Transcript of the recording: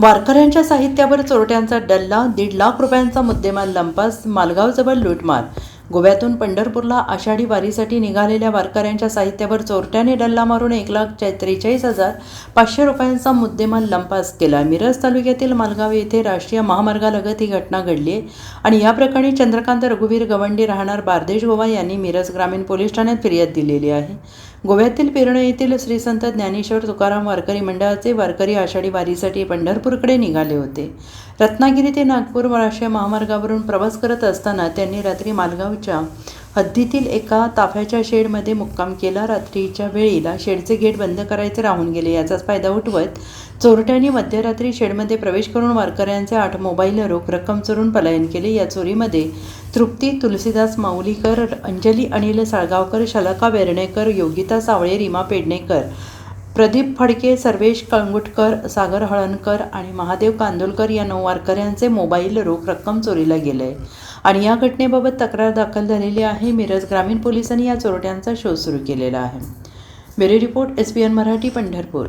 वारकऱ्यांच्या साहित्यावर चोरट्यांचा डल्ला, 1.5 लाख रुपयांचा मुद्देमाल लंपास, मालगावजवळ लूटमार. गोव्यातून पंढरपूरला आषाढी वारीसाठी निघालेल्या वारकऱ्यांच्या साहित्यावर चोरट्याने डल्ला मारून 1,43,500 रुपयांचा मुद्देमाल लंपास केला. मिरज तालुक्यातील मालगाव येथे राष्ट्रीय महामार्गालगत ही घटना घडली आहे आणि या प्रकरणी चंद्रकांत रघुवीर गवंडी राहणार बारदेश गोवा यांनी मिरज ग्रामीण पोलीस ठाण्यात फिर्याद दिलेली आहे. गोव्यातील पेरण येथील श्री संत ज्ञानेश्वर तुकाराम वारकरी मंडळाचे वारकरी आषाढी वारीसाठी पंढरपूरकडे निघाले होते. रत्नागिरी ते नागपूर राष्ट्रीय महामार्गावरून प्रवास करत असताना त्यांनी रात्री मालगावच्या हद्दीतील एका ताफ्याच्या शेडमध्ये मुक्काम केला. रात्रीच्या वेळेला शेडचे गेट बंद करायचे राहून गेले. याचाच फायदा उठवत चोरट्यांनी मध्यरात्री शेडमध्ये प्रवेश करून वारकऱ्यांचे 8 मोबाईल, रोख रक्कम चोरून पलायन केले. या चोरीमध्ये तृप्ती तुलसीदास माऊलीकर, अंजली अनिल साळगावकर, शलाका बेर्णेकर, योगिता सावळे, रीमा पेडणेकर, प्रदीप फडके, सर्वेश कंगुटकर, सागर हळणकर आणि महादेव कांदोलकर या 9 वारकऱ्यांचे मोबाईल, रोख रक्कम चोरीला गेले आणि या घटनेबाबत तक्रार दाखल झालेली आहे. मिरज ग्रामीण पोलिसांनी या चोरट्यांचा शोध सुरू केलेला आहे. Bureau report, SBN Marathi, Pandharpur.